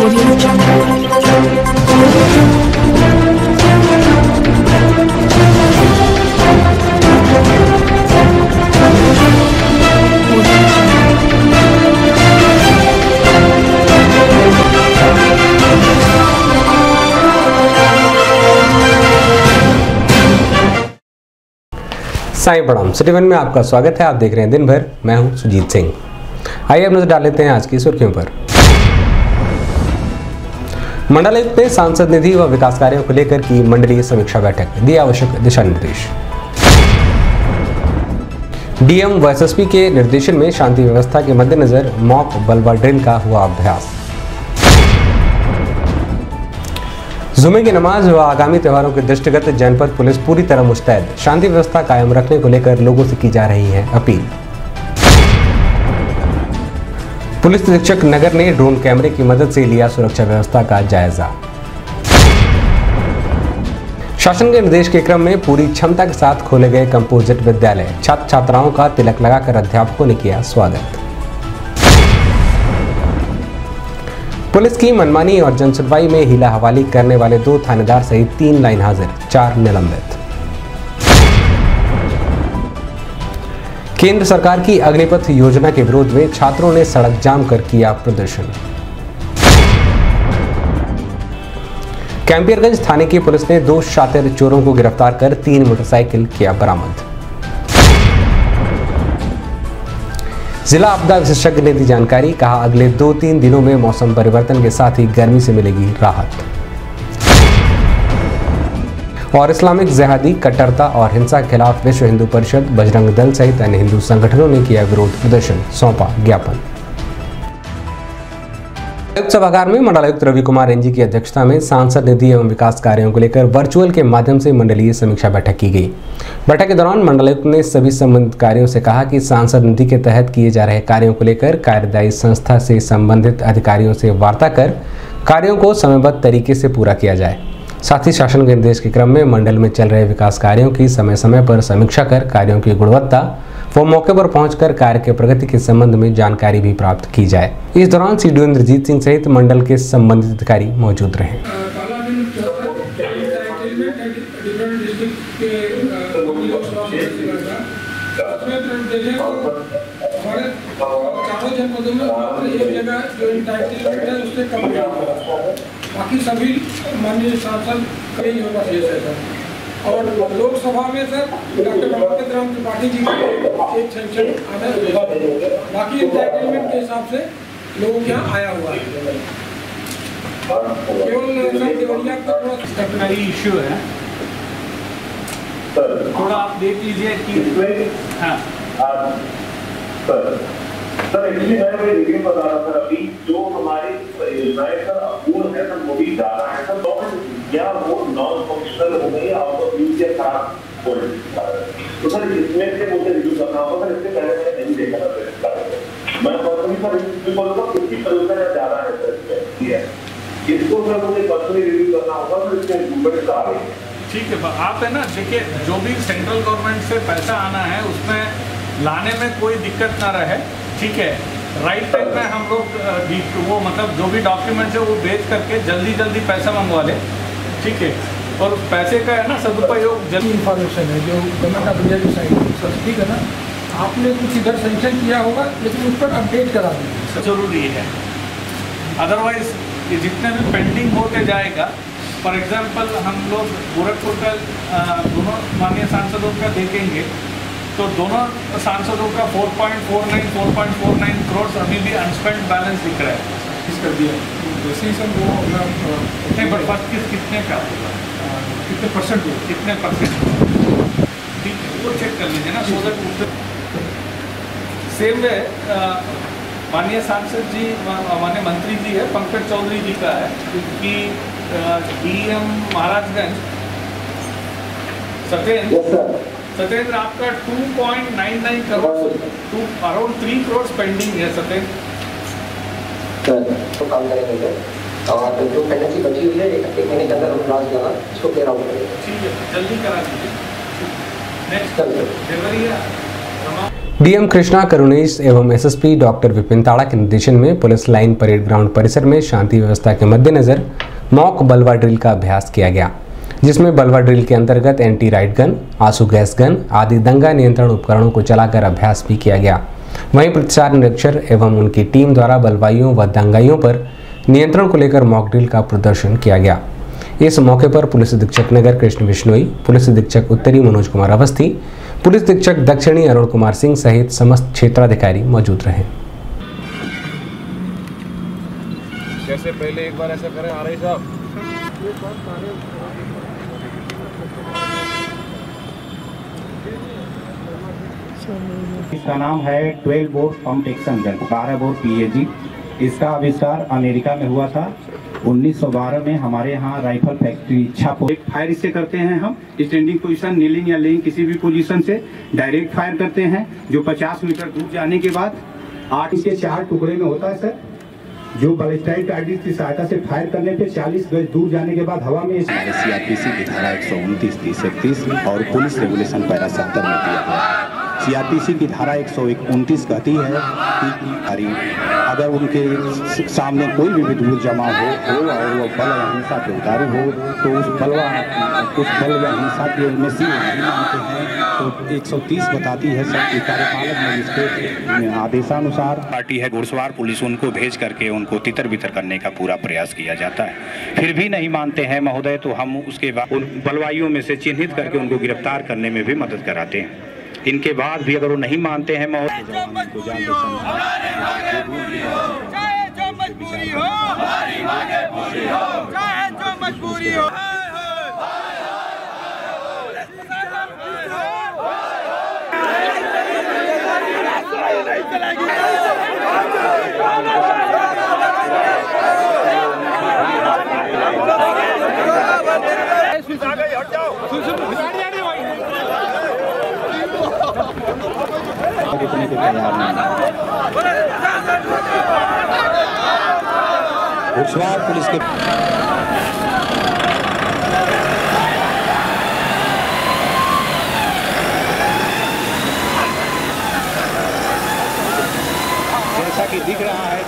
Audio Sai प्रणाम। City one में आपका स्वागत है। आप देख रहे हैं दिन भर। मैं हूं सुजीत सिंह। आइए अब नजर डाल लेते हैं आज की सुर्खियों पर। मंडलायुक्त ने सांसद निधि व विकास कार्यों को लेकर की मंडलीय समीक्षा बैठक, दिए आवश्यक दिशा निर्देश। डीएम व एसएसपी के निर्देशन में शांति व्यवस्था के मद्देनजर मॉक बलवा ड्रिल का हुआ अभ्यास। जुमे की नमाज व आगामी त्योहारों के दृष्टिगत जनपद पुलिस पूरी तरह मुस्तैद, शांति व्यवस्था कायम रखने को लेकर लोगों से की जा रही है अपील। पुलिस अधीक्षक नगर ने ड्रोन कैमरे की मदद से लिया सुरक्षा व्यवस्था का जायजा। शासन के निर्देश के क्रम में पूरी क्षमता के साथ खोले गए कंपोजिट विद्यालय, छात्र छात्राओं का तिलक लगाकर अध्यापकों ने किया स्वागत। पुलिस की मनमानी और जनसुनवाई में हीला हवाली करने वाले 2 थानेदार सहित 3 लाइन हाजिर, 4 निलंबित। केंद्र सरकार की अग्निपथ योजना के विरोध में छात्रों ने सड़क जाम कर किया प्रदर्शन। कैंपियरगंज थाने की पुलिस ने 2 शातिर चोरों को गिरफ्तार कर 3 मोटरसाइकिल किया बरामद। जिला आपदा विशेषज्ञ ने दी जानकारी, कहा अगले 2-3 दिनों में मौसम परिवर्तन के साथ ही गर्मी से मिलेगी राहत। और इस्लामिक जिहादी कट्टरता और हिंसा के खिलाफ विश्व हिंदू परिषद, बजरंग दल सहित अन्य हिंदू संगठनों ने किया विरोध प्रदर्शन, सौंपा ज्ञापन। आयुक्त सभागार में मंडलायुक्त रवि कुमार एनजी की अध्यक्षता में सांसद निधि एवं विकास कार्यों को लेकर वर्चुअल के माध्यम से मंडलीय समीक्षा बैठक की गई। बैठक के दौरान मंडलायुक्त ने सभी संबंधित कार्यों से कहा कि सांसद निधि के तहत किए जा रहे कार्यों को लेकर कार्यदायी संस्था से संबंधित अधिकारियों से वार्ता कर कार्यों को समयबद्ध तरीके से पूरा किया जाए। साथ ही शासन के निर्देश के क्रम में मंडल में चल रहे विकास कार्यों की समय समय पर समीक्षा कर कार्यों की गुणवत्ता वो मौके पर पहुंचकर कार्य के प्रगति के संबंध में जानकारी भी प्राप्त की जाए। इस दौरान सीडीओ इंद्रजीत सिंह सहित मंडल के संबंधित अधिकारी मौजूद रहे। बाकी सभी माननीय सांसद कई होना शेष है सर। और लोकसभा में सर डॉक्टर प्रभाकर राम त्रिपाठी जी का एक सेंक्शन आना है, बाकी इंटाइटलमेंट के हिसाब से लोगों के यहाँ आया हुआ है। केवल सर देवरिया का थोड़ा स्टेशनरी इश्यू है, थोड़ा आप देख लीजिए कि हाँ सर एक्चुअली मैं रिव्यू बता रहा था अभी जो हमारी परियोजनाएं सर अपूर्ण है सर, वो भी जा रहा है सर, तो क्या वो नॉन फंक्शनल हो गई, आउट ऑफ यूज या खराब क्वालिटी, तो सर इसमें से मुझे रिव्यू करना होगा सर। इससे पहले मैंने नहीं देखा था, मैं पर्सनली सर रिव्यू करूँगा, कितनी परियोजना जा रहा है सर, इसको सर मुझे पर्सनली रिव्यू करना होगा सर, इसमें इम्प्रूवमेंट आ रही है। ठीक है, आप है ना, देखिए जो भी सेंट्रल गवर्नमेंट से पैसा आना है उसमें लाने में कोई दिक्कत ना रहे, ठीक है। राइट टाइम में हम लोग वो मतलब जो भी डॉक्यूमेंट्स है वो भेज करके जल्दी पैसा मंगवा ले, ठीक है। और पैसे का है ना सदुपयोग, जल्दी इंफॉर्मेशन है जो गवर्नमेंट ऑफ इंडिया की साइड सर, ठीक है ना। आपने कुछ इधर सेंक्शन किया होगा लेकिन उस पर अपडेट करा दीजिए, जरूरी है। अदरवाइज ये जितने भी पेंडिंग होते जाएगा, फॉर एग्जाम्पल हम लोग गोरखपुर का दोनों माननीय सांसदों का देखेंगे तो दोनों सांसदों का 4.49 करोड़ अभी भी अनस्पेंड बैलेंस दिख रहा है। किस कर दिया वैसे ही सब वो नहीं, बट फर्स्ट कितने का कितने परसेंट, ठीक है, वो चेक कर लीजिए ना। सो दैट सेम वे माननीय सांसद जी, माननीय मंत्री जी है पंकज चौधरी जी का है कि डीएम महाराजगंज सत्येंद्र आपका 2.99 करोड़ अराउंड 3 करोड़ पेंडिंग है सत्येंद्र। तो काम करेंगे और जो पेंडेंसी बची हुई है 1 महीने के अंदर हम लॉन्च करना इसको क्लियर आउट करेंगे। ठीक है, जल्दी करा दीजिए। नेक्स्ट डिलीवरी है। डीएम कृष्णा करुणेश एवं एसएसपी डॉक्टर विपिन ताड़ा के निर्देशन में पुलिस लाइन परेड ग्राउंड परिसर में शांति व्यवस्था के मद्देनजर मॉक बलवा ड्रिल का अभ्यास किया गया, जिसमें बलवा ड्रिल के अंतर्गत एंटी राइट गन, आंसू गैस गन आदि दंगा नियंत्रण उपकरणों को चलाकर अभ्यास भी किया गया। वहीं प्रचार निरीक्षक एवं उनकी टीम द्वारा बलवाइयों व दंगाइयों पर नियंत्रण को लेकर मॉक ड्रिल का प्रदर्शन किया गया। इस मौके पर पुलिस अधीक्षक नगर कृष्ण बिश्नोई, पुलिस अधीक्षक उत्तरी मनोज कुमार अवस्थी, पुलिस अधीक्षक दक्षिणी अरुण कुमार सिंह सहित समस्त क्षेत्राधिकारी मौजूद रहे। कैसे पहले एक बार ऐसा करें आरआई साहब। इसका नाम है 12 bore pump action gun, 12 bore PAG। इसका आविष्कार अमेरिका में हुआ था 1912 में। हमारे यहाँ राइफल फैक्ट्री छापो फायर इससे करते हैं हम, स्टैंडिंग पोजीशन, नीलिंग या लेइंग किसी भी पोजीशन से डायरेक्ट फायर करते हैं, जो 50 मीटर दूर जाने के बाद 8 के 4 टुकड़े में होता है सर, जो बैलिस्टिक कार्डिस की सहायता से फायर करने पे 40 गज दूर जाने के बाद हवा में CRPC की धारा 129, 30, 31 और पुलिस रेगुलेशन पैरा 70 में दिया है। CRPC की धारा 129 कहती है कि अगर उनके सामने कोई भी विद्युत जमा हो और वो बल या हिंसा के उतारू हो तो उस बल या हिंसा के MSC नहीं मानते हैं तो 130 बताती है सब कार्यपालक मजिस्ट्रेट आदेशानुसार। पार्टी है घुड़सवार पुलिस, उनको भेज करके उनको तितर बितर करने का पूरा प्रयास किया जाता है। फिर भी नहीं मानते हैं महोदय तो हम उसके बाद उन बलवाइयों में से चिन्हित करके उनको गिरफ्तार करने में भी मदद कराते हैं। इनके बाद भी अगर वो नहीं मानते हैं महोदय, चाहे जो मजबूरी हो, हमारी मांगे पूरी हो, चाहे जो मजबूरी हो। कितने के तैयार नहीं। घुड़सवार पुलिस के जैसा कि दिख रहा है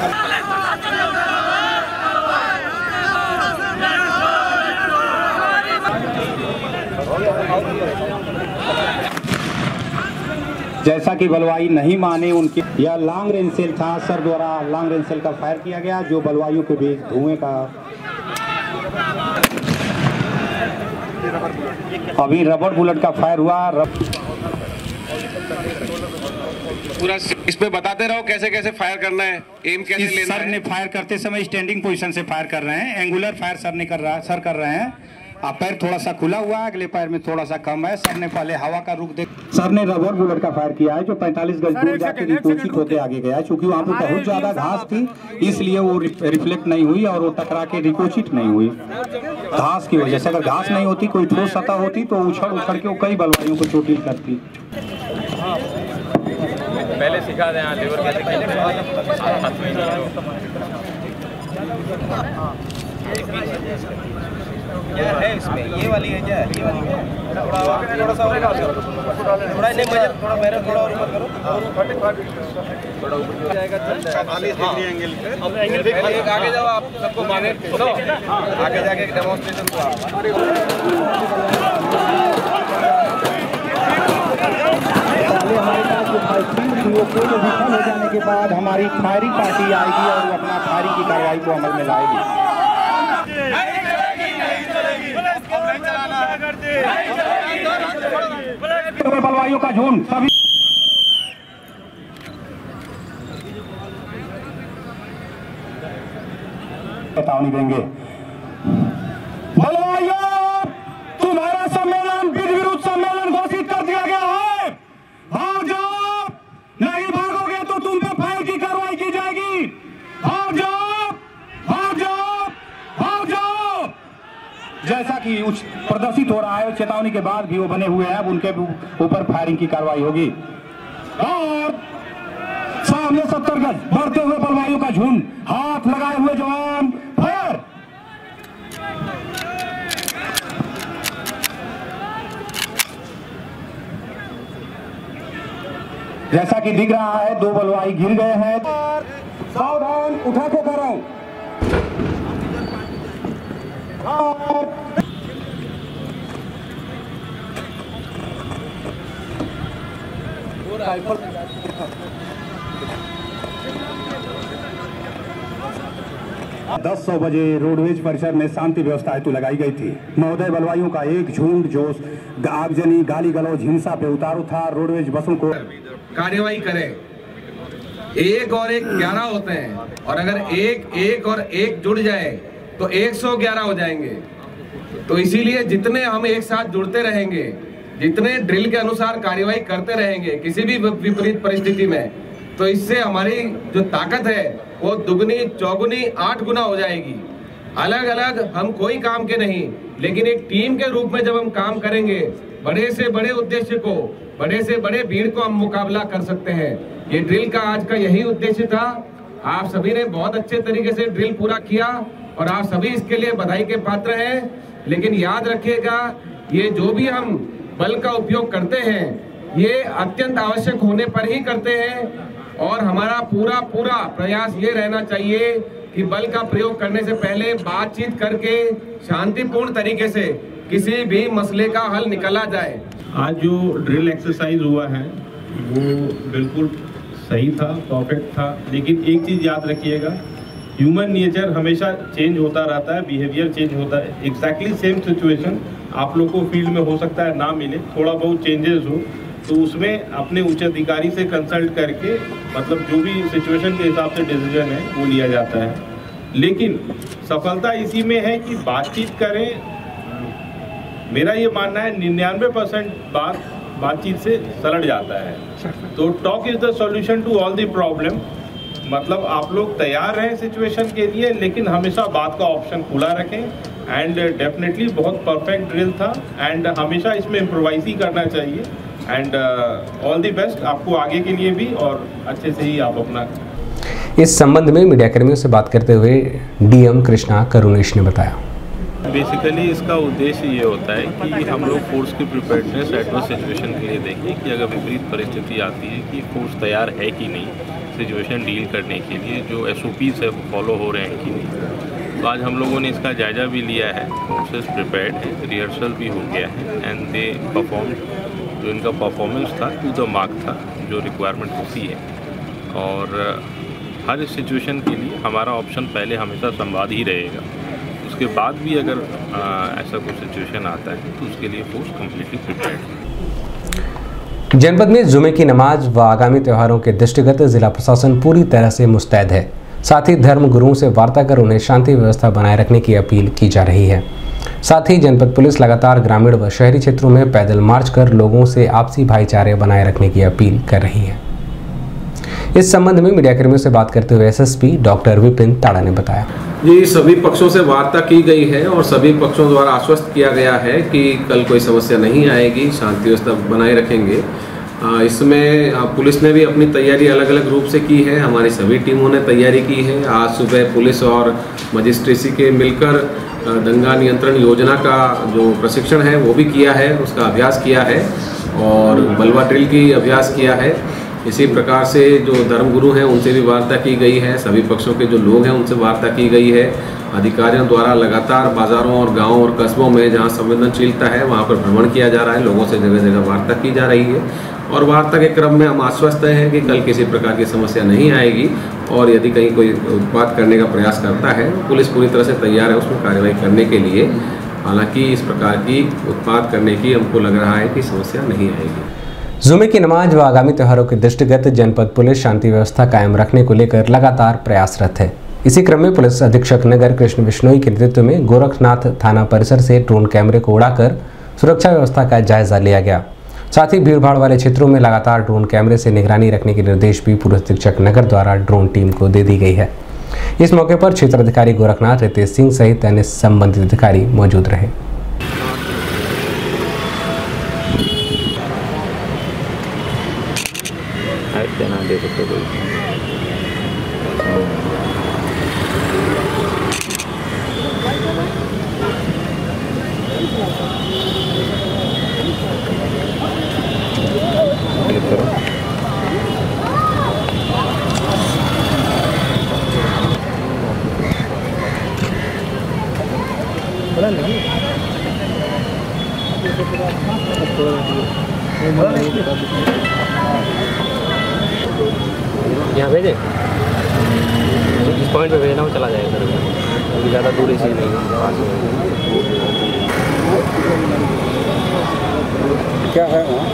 जैसा कि बलवाई नहीं माने उनके, यह लॉन्ग रेंज सेल था सर द्वारा लॉन्ग रेंज सेल का फायर किया गया, जो बलवाइयों के बीच धुएं का अभी रबड़ बुलेट का फायर हुआ। पूरा इस पे बताते रहो कैसे कैसे फायर करना है, एम कैसे लेना है। सर ने फायर करते समय स्टैंडिंग पोजीशन से फायर कर रहे हैं, एंगुलर फायर सर ने कर रहे हैं। पैर थोड़ा सा खुला हुआ है, अगले पैर में थोड़ा सा कम है। सर ने पहले हवा का रुख देख सर ने रबर बुलेट का फायर किया है, जो 45 गज दूर जाके रिपोर्ट होते आगे गया, क्योंकि वहाँ पे बहुत ज्यादा घास थी इसलिए वो रिफ्लेक्ट नहीं हुई और वो टकरा के रिकोचिट नहीं हुई घास की वजह से। अगर घास नहीं होती, कोई ठोस सतह होती तो उछड़ के वो कई बलवाइयों को चोटिल करती। पहले सिखा दें लीवर क्या है इसमें, ये वाली है क्या, ये वाली है थोड़ा सा और थोड़ा नहीं मजा थोड़ा मेरा थोड़ा और ऊपर करो थोड़ा ऊपर जाएगा 45 डिग्री एंगल पे। अब एंगल भी आगे जाओ, आप सबको माने सुनो, आगे जाके डेमोंस्ट्रेशन तो हमारे पास जो फायरिंग वो कोई विफल हो जाने के बाद हमारी फायरिंग पार्टी आएगी और अपना फायरिंग की कार्रवाई को अमल में लाएगी। बलवाइयों का झुंड सभी चेतावनी देंगे। बलवाइयों, तुम्हारा सम्मेलन विरोध सम्मेलन घोषित कर दिया गया है। भाग जाओ, नहीं भागोगे तो तुम पे फायर की कार्रवाई की जाएगी। भाग जाओ, भाग जाओ, भाग जाओ। जैसा कि प्रदर्शित हो रहा है, चेतावनी के बाद भी वो बने हुए हैं, अब उनके ऊपर फायरिंग की कार्रवाई होगी। और सामने 70 गज बढ़ते हुए बलवाइयों का झुंड, हाथ लगाए हुए जवान, फायर। जैसा कि दिख रहा है 2 बलवाई गिर गए हैं। सावधान, उठा के करो। दस 100 बजे रोडवेज परिसर में शांति व्यवस्था हेतु लगाई गई थी। महोदय, बलवाइयों का एक झुंड जो आगजनी, गाली गलौज, हिंसा पे उतारू था। रोडवेज बसों को कार्यवाही करें। 1 और 1 11 होते हैं, और अगर 1 और 1 जुड़ जाए तो 111 हो जाएंगे। तो इसीलिए जितने हम एक साथ जुड़ते रहेंगे, जितने ड्रिल के अनुसार कार्यवाही करते रहेंगे किसी भी विपरीत परिस्थिति में, तो इससे हमारी जो ताकत है वो दुगनी, चौगुनी, 8 गुना हो जाएगी। अलग अलग हम कोई काम के नहीं, लेकिन एक टीम के रूप में जब हम काम करेंगे, बड़े से बड़े उद्देश्य को, बड़े से बड़े भीड़ को हम मुकाबला कर सकते हैं। ये ड्रिल का आज का यही उद्देश्य था। आप सभी ने बहुत अच्छे तरीके से ड्रिल पूरा किया और आप सभी इसके लिए बधाई के पात्र हैं। लेकिन याद रखिएगा, ये जो भी हम बल का उपयोग करते हैं, ये अत्यंत आवश्यक होने पर ही करते हैं, और हमारा पूरा प्रयास ये रहना चाहिए कि बल का प्रयोग करने से पहले बातचीत करके शांतिपूर्ण तरीके से किसी भी मसले का हल निकाला जाए। आज जो ड्रिल एक्सरसाइज हुआ है वो बिल्कुल सही था, परफेक्ट था। लेकिन एक चीज़ याद रखिएगा, ह्यूमन नेचर हमेशा चेंज होता रहता है, बिहेवियर चेंज होता है। एग्जैक्टली सेम सिचुएशन आप लोग को फील्ड में हो सकता है ना मिले, थोड़ा बहुत चेंजेस हो, तो उसमें अपने उच्च अधिकारी से कंसल्ट करके, मतलब जो भी सिचुएशन के हिसाब से डिसीजन है वो लिया जाता है। लेकिन सफलता इसी में है कि बातचीत करें। मेरा ये मानना है 99% बातचीत से सलट जाता है। तो talk is the solution to all the problem. मतलब आप लोग तैयार रहें सिचुएशन के लिए, लेकिन हमेशा बात का ऑप्शन खुला रखें। एंड डेफिनेटली बहुत परफेक्ट ड्रिल था, एंड हमेशा इसमें इम्प्रोवाइज ही करना चाहिए। एंड ऑल द बेस्ट आपको आगे के लिए भी, और अच्छे से ही आप अपना। इस संबंध में मीडिया कर्मियों से बात करते हुए डीएम कृष्णा करुणेश ने बताया, बेसिकली इसका उद्देश्य ये होता है कि हम लोग फोर्स की प्रिपेयर्डनेस एडवर्स सिचुएशन के लिए देखें कि अगर विपरीत परिस्थिति आती है कि फोर्स तैयार है कि नहीं सिचुएशन डील करने के लिए, जो SOPs है फॉलो हो रहे हैं कि नहीं। तो आज हम लोगों ने इसका जायजा भी लिया है, फोर्सेस प्रिपेयर्ड है, रिहर्सल भी हो गया है, एंड दे परफॉर्म। जो इनका परफॉर्मेंस था टू द मार्क था, जो रिक्वायरमेंट होती है। और हर सिचुएशन के लिए हमारा ऑप्शन पहले हमेशा संवाद ही रहेगा। उसके बाद भी अगर ऐसा कोई सिचुएशन आता है तो उसके लिए फोर्स कम्प्लीटली प्रिपेयर्ड है। जनपद में जुमे की नमाज व आगामी त्योहारों के दृष्टिगत जिला प्रशासन पूरी तरह से मुस्तैद है। साथ ही धर्म गुरुओं से वार्ता कर उन्हें शांति व्यवस्था बनाए रखने की अपील की जा रही है। साथ ही जनपद पुलिस लगातार ग्रामीण व शहरी क्षेत्रों में पैदल मार्च कर लोगों से आपसी भाईचारे बनाए रखने की अपील कर रही है। इस संबंध में मीडिया कर्मियों से बात करते हुए SSP डॉक्टर विपिन ताड़ा ने बताया, जी सभी पक्षों से वार्ता की गई है और सभी पक्षों द्वारा आश्वस्त किया गया है कि कल कोई समस्या नहीं आएगी, शांति व्यवस्था बनाए रखेंगे। इसमें पुलिस ने भी अपनी तैयारी अलग अलग रूप से की है, हमारी सभी टीमों ने तैयारी की है। आज सुबह पुलिस और मजिस्ट्रेसी के मिलकर दंगा नियंत्रण योजना का जो प्रशिक्षण है वो भी किया है, उसका अभ्यास किया है और बलवा ड्रिल की अभ्यास किया है। इसी प्रकार से जो धर्मगुरु हैं उनसे भी वार्ता की गई है, सभी पक्षों के जो लोग हैं उनसे वार्ता की गई है। अधिकारियों द्वारा लगातार बाज़ारों और गांवों और कस्बों में जहां संवेदनशीलता है वहां पर भ्रमण किया जा रहा है, लोगों से जगह जगह वार्ता की जा रही है और वार्ता के क्रम में हम आश्वस्त हैं कि कल किसी प्रकार की समस्या नहीं आएगी और यदि कहीं कोई उत्पात करने का प्रयास करता है पुलिस पूरी तरह से तैयार है उसमें कार्रवाई करने के लिए। हालांकि इस प्रकार की उत्पात करने की हमको लग रहा है कि समस्या नहीं आएगी। जुमे की नमाज व आगामी त्योहारों के दृष्टिगत जनपद पुलिस शांति व्यवस्था कायम रखने को लेकर लगातार प्रयासरत है। इसी क्रम में पुलिस अधीक्षक नगर कृष्ण बिश्नोई के नेतृत्व में गोरखनाथ थाना परिसर से ड्रोन कैमरे को उड़ाकर सुरक्षा व्यवस्था का जायजा लिया गया। साथ ही भीड़भाड़ वाले क्षेत्रों में लगातार ड्रोन कैमरे से निगरानी रखने के निर्देश भी पुलिस अधीक्षक नगर द्वारा ड्रोन टीम को दे दी गई है। इस मौके पर क्षेत्र अधिकारी गोरखनाथ रितेश सिंह सहित अन्य संबंधित अधिकारी मौजूद रहे। यहाँ भेजे इस पॉइंट पे भेजना, वो चला जाएगा अभी ज़्यादा दूरी से नहीं पास में। क्या है वहाँ,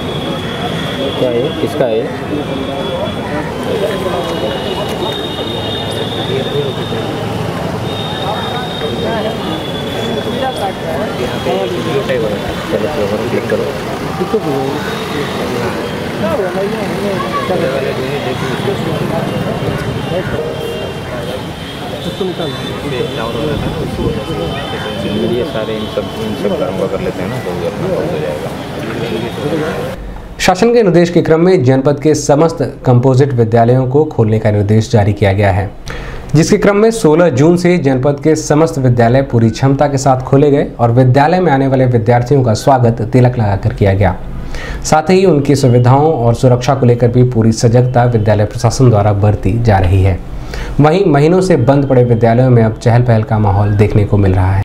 क्या है, किसका है? क्लिक करो। ये सारे इन सब काम कर लेते हैं ना, तो हो जाएगा। शासन के निर्देश के क्रम में जनपद के समस्त कंपोजिट विद्यालयों को खोलने का निर्देश जारी किया गया है, जिसके क्रम में 16 जून से जनपद के समस्त विद्यालय पूरी क्षमता के साथ खोले गए और विद्यालय में आने वाले विद्यार्थियों का स्वागत तिलक लगाकर किया गया। साथ ही उनकी सुविधाओं और सुरक्षा को लेकर भी पूरी सजगता विद्यालय प्रशासन द्वारा बरती जा रही है। वहीं महीनों से बंद पड़े विद्यालयों में अब चहल पहल का माहौल देखने को मिल रहा है।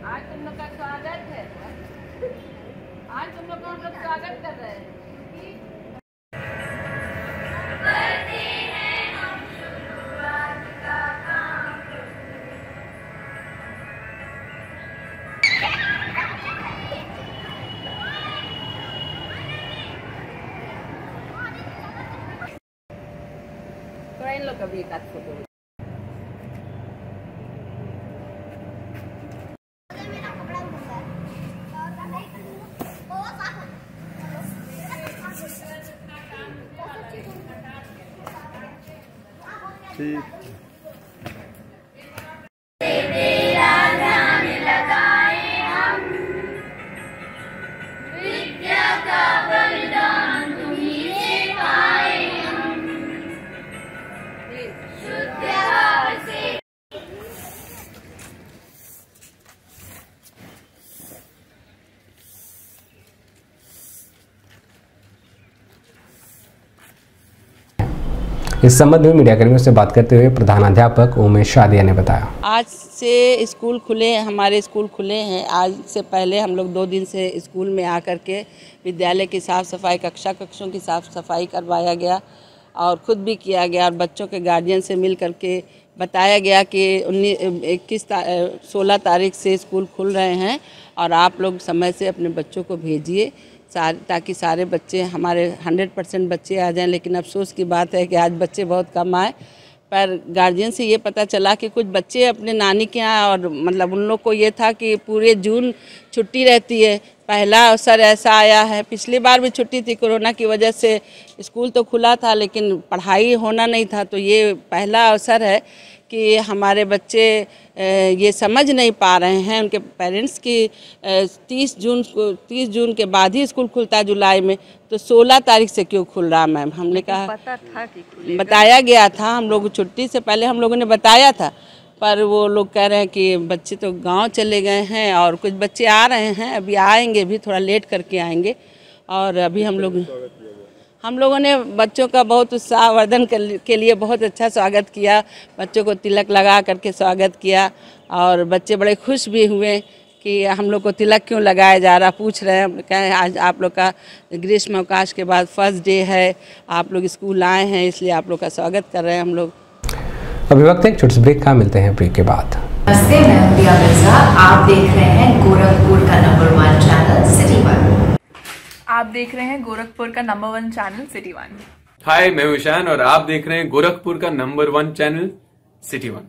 आज तुम लोग का स्वागत है, आज तुम लोग का हम लोग स्वागत कर रहे हैं। थोड़ा इन लोग का भी एक आध फोटो। ठीक। इस संबंध में मीडियाकर्मियों से बात करते हुए प्रधानाध्यापक उमेश शादिया ने बताया, आज से स्कूल खुले, हमारे स्कूल खुले हैं। आज से पहले हम लोग 2 दिन से स्कूल में आकर के विद्यालय की साफ़ सफाई, कक्षों की साफ़ सफाई करवाया गया और ख़ुद भी किया गया और बच्चों के गार्जियन से मिल कर के बताया गया कि 16 तारीख से स्कूल खुल रहे हैं और आप लोग समय से अपने बच्चों को भेजिए ताकि सारे बच्चे हमारे 100% बच्चे आ जाएं। लेकिन अफसोस की बात है कि आज बच्चे बहुत कम आए, पर गार्जियन से ये पता चला कि कुछ बच्चे अपने नानी के यहाँ, और मतलब उन लोग को ये था कि पूरे जून छुट्टी रहती है। पहला अवसर ऐसा आया है, पिछली बार भी छुट्टी थी, कोरोना की वजह से स्कूल तो खुला था लेकिन पढ़ाई होना नहीं था। तो ये पहला अवसर है कि हमारे बच्चे ये समझ नहीं पा रहे हैं, उनके पेरेंट्स की 30 जून के बाद ही स्कूल खुलता है जुलाई में, तो 16 तारीख से क्यों खुल रहा मैम। हमने कहा पता था कि बताया गया था, हम लोग छुट्टी से पहले हम लोगों ने बताया था, पर वो लोग कह रहे हैं कि बच्चे तो गांव चले गए हैं और कुछ बच्चे आ रहे हैं, अभी आएंगे भी, थोड़ा लेट करके आएंगे। और अभी हम लोगों ने बच्चों का बहुत उत्साहवर्धन के लिए बहुत अच्छा स्वागत किया, बच्चों को तिलक लगा करके स्वागत किया और बच्चे बड़े खुश भी हुए कि हम लोग को तिलक क्यों लगाया जा रहा, पूछ रहे हैं। कहें आज आप लोग का ग्रीष्म अवकाश के बाद फर्स्ट डे है, आप लोग स्कूल आए हैं, इसलिए आप लोग का स्वागत कर रहे हैं हम लोग। अभी वक्त एक छोटे से ब्रेक का, मिलते हैं ब्रेक के बाद। नमस्ते, मैं प्रिया मिर्जा, आप देख रहे हैं गोरखपुर का नंबर 1 चैनल सिटी 1। आप देख रहे हैं गोरखपुर का नंबर 1 चैनल सिटी 1। हाय, मैं ईशान और आप देख रहे हैं गोरखपुर का नंबर 1 चैनल सिटी 1।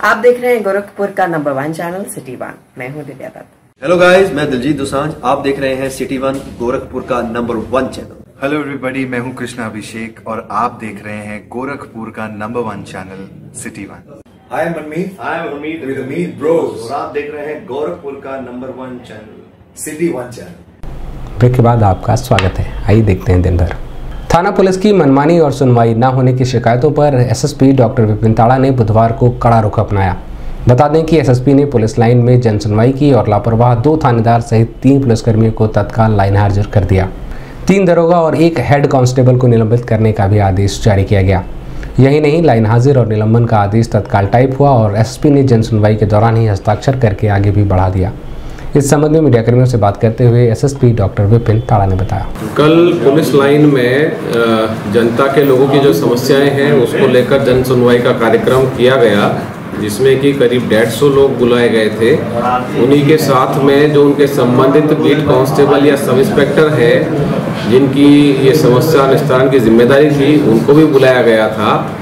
आप देख रहे हैं गोरखपुर का नंबर 1 चैनल सिटी 1। मैं हूं दिव्या दत्त। हेलो गाइस, मैं दिलजीत दोसांझ, आप देख रहे हैं सिटी 1 गोरखपुर का नंबर 1 चैनल। हेलो एवरीबॉडी, मैं हूं कृष्णा अभिषेक और आप देख रहे हैं गोरखपुर का number 1 channel city 1। Hi Manmeet, hi Manmeet with Meet bros, और आप देख रहे हैं गोरखपुर का number 1 channel city 1 channel. Break के बाद आपका स्वागत है। आइए देखते हैं दिन भर। थाना पुलिस की मनमानी और सुनवाई न होने की शिकायतों पर एसएसपी डॉक्टर विपिन ताड़ा ने बुधवार को कड़ा रुख अपनाया। बता दें कि एसएसपी ने पुलिस लाइन में जन सुनवाई की और लापरवाह 2 थानेदार सहित 3 पुलिसकर्मियों को तत्काल लाइन हाजिर कर दिया। 3 दरोगा और 1 हेड कांस्टेबल को निलंबित करने का भी आदेश जारी किया गया। यही नहीं, लाइन हाजिर और निलंबन का आदेश तत्काल टाइप हुआ और एसएसपी ने जन सुनवाई के दौरान ही हस्ताक्षर करके आगे भी बढ़ा दिया। इस संबंध में मीडियाकर्मियों से बात करते हुए एसएसपी डॉक्टर विपिन ताड़ा ने बताया, कल पुलिस लाइन में जनता के लोगों की जो समस्याएं हैं उसको लेकर जन सुनवाई का कार्यक्रम किया गया, जिसमें कि करीब 150 लोग बुलाए गए थे। उन्हीं के साथ में जो उनके संबंधित बीट कांस्टेबल या सब इंस्पेक्टर है जिनकी ये समस्या निस्तारण की जिम्मेदारी थी, उनको भी बुलाया गया था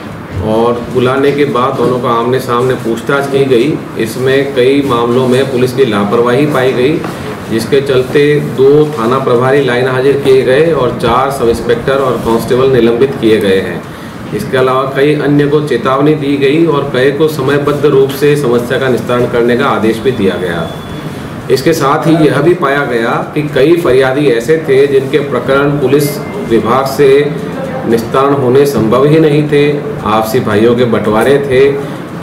और बुलाने के बाद दोनों का आमने सामने पूछताछ की गई। इसमें कई मामलों में पुलिस की लापरवाही पाई गई, जिसके चलते 2 थाना प्रभारी लाइन हाजिर किए गए और 4 सब इंस्पेक्टर और कांस्टेबल निलंबित किए गए हैं। इसके अलावा कई अन्य को चेतावनी दी गई और कई को समयबद्ध रूप से समस्या का निस्तारण करने का आदेश भी दिया गया। इसके साथ ही यह भी पाया गया कि कई फरियादी ऐसे थे जिनके प्रकरण पुलिस विभाग से निस्तारण होने संभव ही नहीं थे। आपसी भाइयों के बंटवारे थे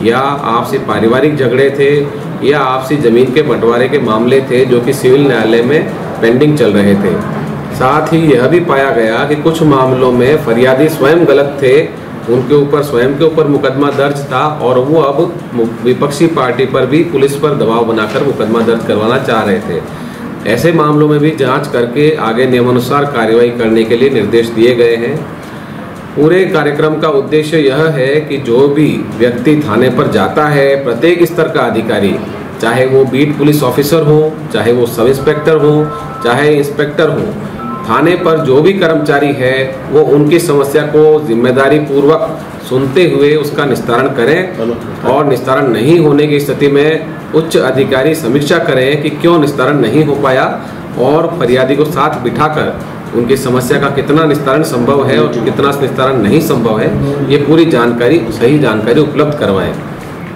या आपसी पारिवारिक झगड़े थे या आपसी ज़मीन के बंटवारे के मामले थे जो कि सिविल न्यायालय में पेंडिंग चल रहे थे। साथ ही यह भी पाया गया कि कुछ मामलों में फरियादी स्वयं गलत थे, उनके ऊपर स्वयं के ऊपर मुकदमा दर्ज था और वो अब विपक्षी पार्टी पर भी पुलिस पर दबाव बनाकर मुकदमा दर्ज करवाना चाह रहे थे। ऐसे मामलों में भी जांच करके आगे नियमानुसार कार्रवाई करने के लिए निर्देश दिए गए हैं। पूरे कार्यक्रम का उद्देश्य यह है कि जो भी व्यक्ति थाने पर जाता है, प्रत्येक स्तर का अधिकारी, चाहे वो बीट पुलिस ऑफिसर हो, चाहे वो सब इंस्पेक्टर हो, चाहे इंस्पेक्टर हो, थाने पर जो भी कर्मचारी है वो उनकी समस्या को जिम्मेदारी पूर्वक सुनते हुए उसका निस्तारण करें और निस्तारण नहीं होने की स्थिति में उच्च अधिकारी समीक्षा करें कि क्यों निस्तारण नहीं हो पाया और फरियादी को साथ बिठाकर उनकी समस्या का कितना निस्तारण संभव है और कितना निस्तारण नहीं संभव है, ये पूरी जानकारी, सही जानकारी उपलब्ध करवाएं।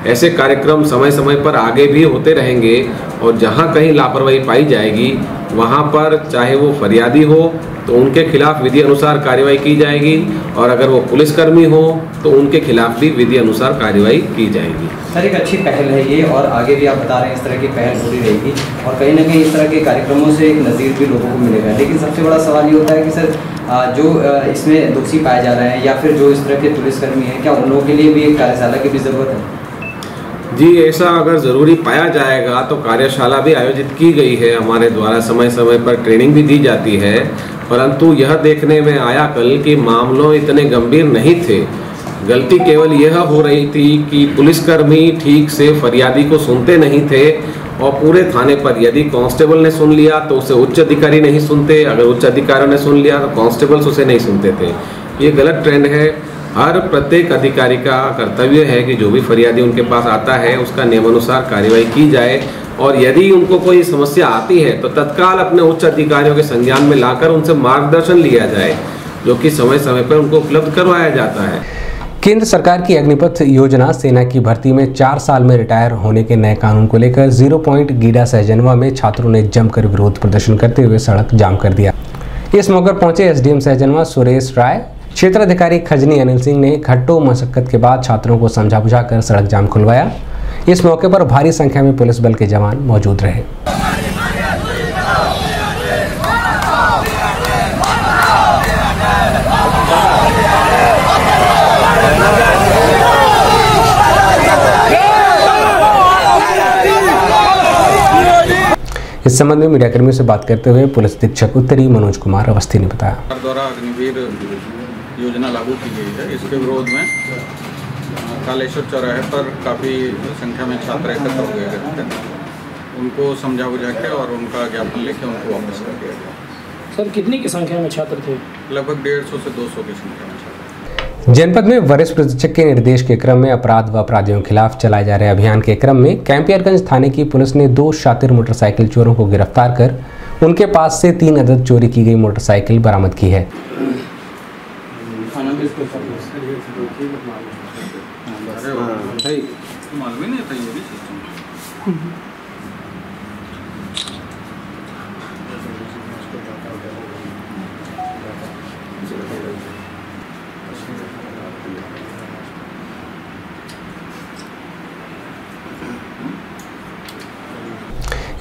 ऐसे कार्यक्रम समय समय पर आगे भी होते रहेंगे और जहां कहीं लापरवाही पाई जाएगी वहां पर चाहे वो फरियादी हो तो उनके खिलाफ विधि अनुसार कार्रवाई की जाएगी और अगर वो पुलिसकर्मी हो तो उनके खिलाफ भी विधि अनुसार कार्रवाई की जाएगी। सर, एक अच्छी पहल है ये और आगे भी आप बता रहे हैं इस तरह की पहल होती रहेगी और कहीं ना कहीं इस तरह के कार्यक्रमों से एक नज़ीर भी लोगों को मिलेगा। लेकिन सबसे बड़ा सवाल ये होता है कि सर जो इसमें दोषी पाए जा रहे हैं या फिर जो इस तरह के पुलिसकर्मी हैं, क्या उन लोगों के लिए भी एक कार्यशाला की भी ज़रूरत है? जी, ऐसा अगर ज़रूरी पाया जाएगा तो कार्यशाला भी आयोजित की गई है हमारे द्वारा, समय समय पर ट्रेनिंग भी दी जाती है। परंतु यह देखने में आया कल कि मामलों इतने गंभीर नहीं थे। गलती केवल यह हो रही थी कि पुलिसकर्मी ठीक से फरियादी को सुनते नहीं थे और पूरे थाने पर यदि कांस्टेबल ने सुन लिया तो उसे उच्च अधिकारी नहीं सुनते, अगर उच्च अधिकारियों ने सुन लिया तो कांस्टेबल्स उसे नहीं सुनते थे। ये गलत ट्रेंड है। हर प्रत्येक अधिकारी का कर्तव्य है कि जो भी फरियादी उनके पास आता है उसका नियमानुसार कार्रवाई की जाए और यदि उनको कोई समस्या आती है तो तत्काल अपने उच्च अधिकारियों के संज्ञान में लाकर उनसे मार्गदर्शन लिया जाए, जो कि समय समय पर उनको उपलब्ध करवाया जाता है। केंद्र सरकार की अग्निपथ योजना सेना की भर्ती में 4 साल में रिटायर होने के नए कानून को लेकर 0 पॉइंट गीडा सहजनवा में छात्रों ने जमकर विरोध प्रदर्शन करते हुए सड़क जाम कर दिया। इस मौके पर पहुंचे एसडीएम सहजनवा सुरेश राय, क्षेत्राधिकारी खजनी अनिल सिंह ने घट्टो मशक्कत के बाद छात्रों को समझा बुझाकर सड़क जाम खुलवाया। इस मौके पर भारी संख्या में पुलिस बल के जवान मौजूद रहे। इस संबंध में मीडियाकर्मियों से बात करते हुए पुलिस अधीक्षक उत्तरी मनोज कुमार अवस्थी ने बताया, सरकार द्वारा अग्निवीर योजना लागू की गई है। इसके विरोध में कालेश्वर चौराहे पर काफ़ी संख्या में छात्र एकत्र हो गए थे। उनको समझा बुझा के और उनका ज्ञापन लेके उनको वापस कर दिया गया। सर, कितनी की संख्या में छात्र थे? लगभग 150 से 200 की संख्या में छात्र। जनपद में वरिष्ठ प्रशिक्षक के निर्देश के क्रम में अपराध व अपराधियों के खिलाफ चलाए जा रहे अभियान के क्रम में कैंपियरगंज थाने की पुलिस ने 2 शातिर मोटरसाइकिल चोरों को गिरफ्तार कर उनके पास से 3 अदद चोरी की गई मोटरसाइकिल बरामद की है।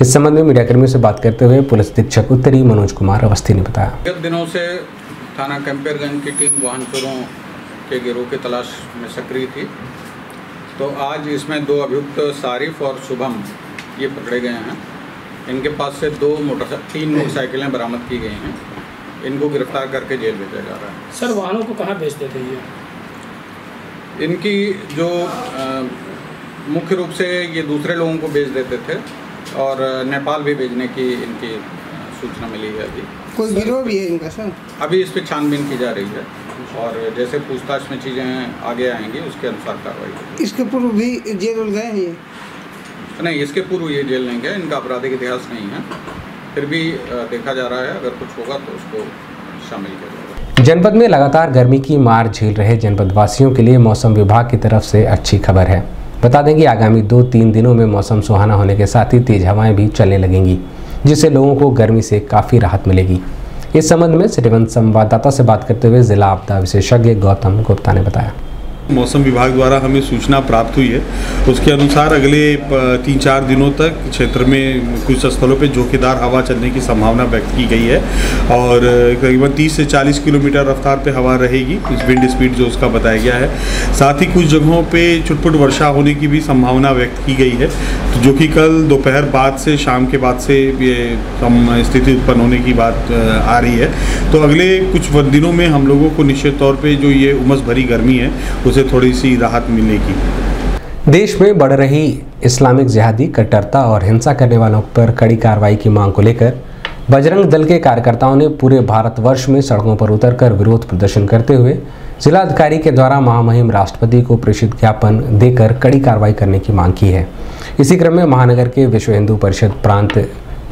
इस संबंध में मीडियाकर्मियों से बात करते हुए पुलिस अधीक्षक उत्तरी मनोज कुमार अवस्थी ने बताया। विगत दिनों से थाना कैंपेरगंज की टीम वाहन चोरों के गिरोह की तलाश में सक्रिय थी। तो आज इसमें 2 अभियुक्त सारिफ और शुभम ये पकड़े गए हैं। इनके पास से 3 मोटरसाइकिलें बरामद की गई हैं। इनको गिरफ्तार करके जेल भेजा जा रहा है। सर वाहनों को कहाँ बेचते थे ये? इनकी जो मुख्य रूप से ये दूसरे लोगों को बेच देते थे और नेपाल भी भेजने की इनकी सूचना मिली है। अभी कोई गिरोह भी है इनका सर? अभी इस पर छानबीन की जा रही है और जैसे पूछताछ में चीज़ें आगे आएंगी उसके अनुसार कार्रवाई होगी। इसके पूर्व भी जेल गए हैं ये? नहीं, इसके पूर्व ये जेल नहीं गए। इनका आपराधिक इतिहास नहीं है, फिर भी देखा जा रहा है। अगर कुछ होगा तो उसको शामिल किया जाएगा। जनपद में लगातार गर्मी की मार झेल रहे जनपद वासियों के लिए मौसम विभाग की तरफ से अच्छी खबर है। बता दें कि आगामी 2-3 दिनों में मौसम सुहाना होने के साथ ही तेज हवाएं भी चलने लगेंगी, जिससे लोगों को गर्मी से काफ़ी राहत मिलेगी। इस संबंध में सिटी वन संवाददाता से बात करते हुए जिला आपदा विशेषज्ञ गौतम गुप्ता ने बताया। मौसम विभाग द्वारा हमें सूचना प्राप्त हुई है, उसके अनुसार अगले 3-4 दिनों तक क्षेत्र में कुछ स्थलों पे जोखीदार हवा चलने की संभावना व्यक्त की गई है और करीबन 30 से 40 किलोमीटर रफ्तार पे हवा रहेगी, विंड स्पीड जो उसका बताया गया है। साथ ही कुछ जगहों पे छुटपुट वर्षा होने की भी संभावना व्यक्त की गई है, तो जो कि कल दोपहर बाद से शाम के बाद से ये स्थिति उत्पन्न होने की बात आ रही है। तो अगले कुछ दिनों में हम लोगों को निश्चित तौर पर जो ये उमस भरी गर्मी है उसे थोड़ी सी राहत मिलेगी। देश में बढ़ रही इस्लामिक जिहादी कट्टरता और हिंसा करने वालों पर कड़ी कार्रवाई की मांग को लेकर बजरंग दल के कार्यकर्ताओं ने पूरे भारतवर्ष में सड़कों पर उतरकर विरोध प्रदर्शन करते हुए जिलाधिकारी के द्वारा महामहिम राष्ट्रपति को प्रेषित ज्ञापन देकर कड़ी कार्रवाई करने की मांग की है। इसी क्रम में महानगर के विश्व हिंदू परिषद प्रांत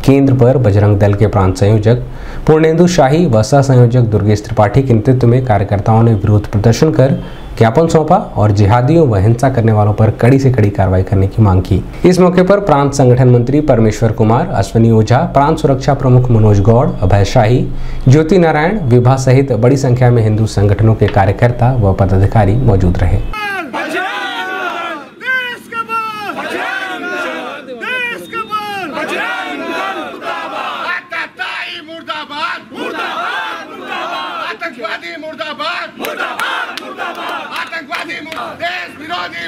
केंद्र पर बजरंग दल के प्रांत संयोजक पूर्णेंदु शाही व सह संयोजक दुर्गेश त्रिपाठी के नेतृत्व में कार्यकर्ताओं ने विरोध प्रदर्शन कर ज्ञापन सौंपा और जिहादियों व हिंसा करने वालों पर कड़ी से कड़ी कार्रवाई करने की मांग की। इस मौके पर प्रांत संगठन मंत्री परमेश्वर कुमार, अश्विनी ओझा, प्रांत सुरक्षा प्रमुख मनोज गौड़, अभय शाही, ज्योति नारायण, विभा सहित बड़ी संख्या में हिंदू संगठनों के कार्यकर्ता व पदाधिकारी मौजूद रहे।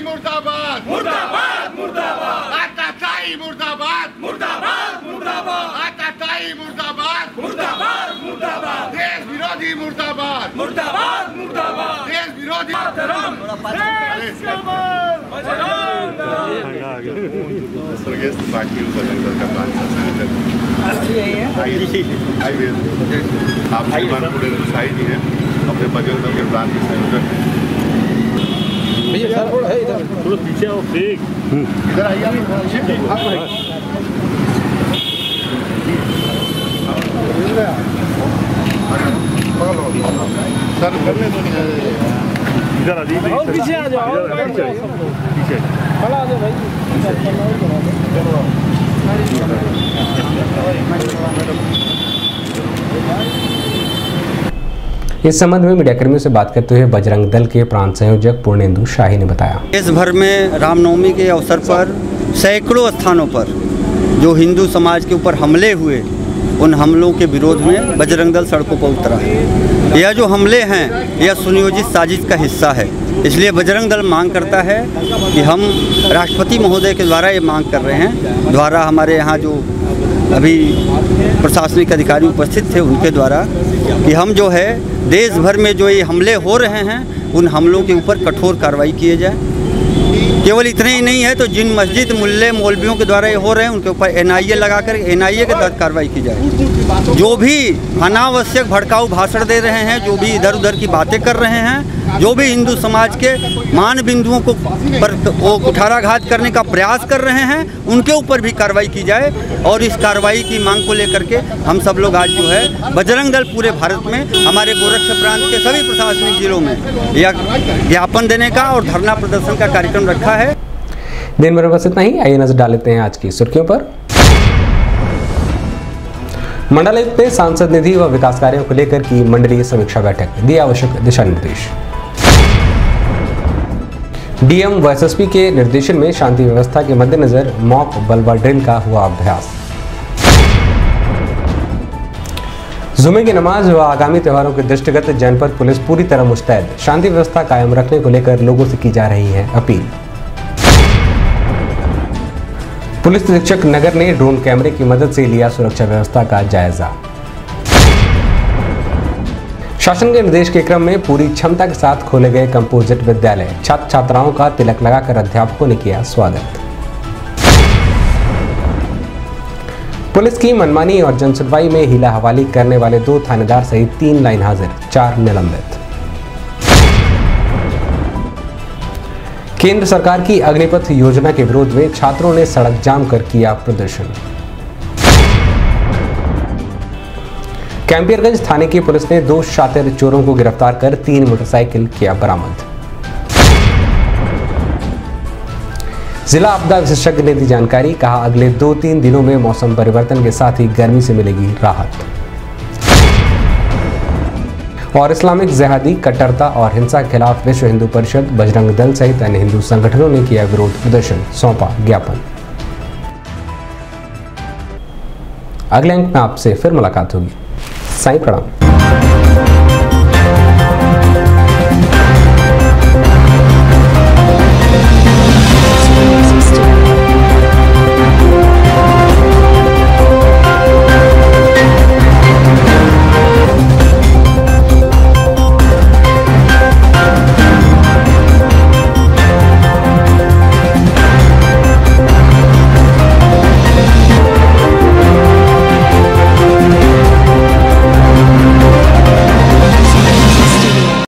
मुर्दाबाद मुर्दाबाद मुर्दाबाद आतताई मुर्दाबाद मुर्दाबाद मुर्दाबाद आतताई मुर्दाबाद मुर्दाबाद मुर्दाबाद देश विरोधी मुर्दाबाद मुर्दाबाद मुर्दाबाद देश विरोधी दुर्गेश त्रिपाठी बजरंग दल का प्रांत संयोजक आप पूर्णेंदु शाही जी हैं, अपने बजरंग दल के प्रांत संयोजक हैं। भैया सर थोड़ा है इधर, थोड़ा पीछे आओ, ठीक इधर आइए आप। सर करने दो, इधर आ जाइए, पीछे आ जाओ, पीछे खड़ा आ जाओ भाई। इस संबंध में मीडियाकर्मियों से बात करते हुए बजरंग दल के प्रांत संयोजक पूर्णेंदु शाही ने बताया। देश भर में रामनवमी के अवसर पर सैकड़ों स्थानों पर जो हिंदू समाज के ऊपर हमले हुए, उन हमलों के विरोध में बजरंग दल सड़कों पर उतरा है। यह जो हमले हैं यह सुनियोजित साजिश का हिस्सा है। इसलिए बजरंग दल मांग करता है कि हम राष्ट्रपति महोदय के द्वारा ये मांग कर रहे हैं, द्वारा हमारे यहाँ जो अभी प्रशासनिक अधिकारी उपस्थित थे उनके द्वारा, कि हम जो है देश भर में जो ये हमले हो रहे हैं उन हमलों के ऊपर कठोर कार्रवाई किए जाए। केवल इतने ही नहीं है तो जिन मस्जिद मुल्ले मौलवियों के द्वारा ये हो रहे हैं उनके ऊपर NIA लगाकर NIA के तहत कार्रवाई की जाए। जो भी अनावश्यक भड़काऊ भाषण दे रहे हैं, जो भी इधर उधर की बातें कर रहे हैं, जो भी हिंदू समाज के मान बिंदुओं को पर वो कुठाराघात करने का प्रयास कर रहे हैं, उनके ऊपर भी कार्रवाई की जाए। और इस कार्रवाई की मांग को लेकर के हम सब लोग आज जो है बजरंग दल पूरे भारत में हमारे गोरखपुर प्रांत के सभी प्रशासनिक जिलों में यह ज्ञापन देने का और धरना प्रदर्शन का कार्यक्रम रखा है। दिन भर बस इतना ही। आइए नजर डाल लेते हैं आज की सुर्खियों पर। मंडलायुक्त ने सांसद निधि व विकास कार्यों को लेकर की मंडलीय समीक्षा बैठक, दिए आवश्यक दिशा निर्देश। डीएम व एसएसपी के निर्देशन में शांति व्यवस्था के मद्देनजर मॉक बलवा ड्रिल का हुआ अभ्यास। जुमे की नमाज व आगामी त्योहारों के दृष्टिगत जनपद पुलिस पूरी तरह मुस्तैद, शांति व्यवस्था कायम रखने को लेकर लोगों से की जा रही है अपील। पुलिस अधीक्षक नगर ने ड्रोन कैमरे की मदद से लिया सुरक्षा व्यवस्था का जायजा। शासन के निर्देश के क्रम में पूरी क्षमता के साथ खोले गए कंपोजिट विद्यालय, छात्र छात्राओं का तिलक लगाकर अध्यापकों ने किया स्वागत। पुलिस की मनमानी और जनसुनवाई में हीला हवाली करने वाले 2 थानेदार सहित 3 लाइन हाजिर, 4 निलंबित। केंद्र सरकार की अग्निपथ योजना के विरोध में छात्रों ने सड़क जाम कर किया प्रदर्शन। कैंपियरगंज थाने की पुलिस ने 2 शातिर चोरों को गिरफ्तार कर 3 मोटरसाइकिल किया बरामद। जिला आपदा विशेषज्ञ ने दी जानकारी, कहा अगले 2-3 दिनों में मौसम परिवर्तन के साथ ही गर्मी से मिलेगी राहत। और इस्लामिक जिहादी कट्टरता और हिंसा के खिलाफ विश्व हिंदू परिषद, बजरंग दल सहित अन्य हिंदू संगठनों ने किया विरोध प्रदर्शन, सौंपा ज्ञापन। अगले अंक में आपसे फिर मुलाकात होगी। साईं प्रणाम।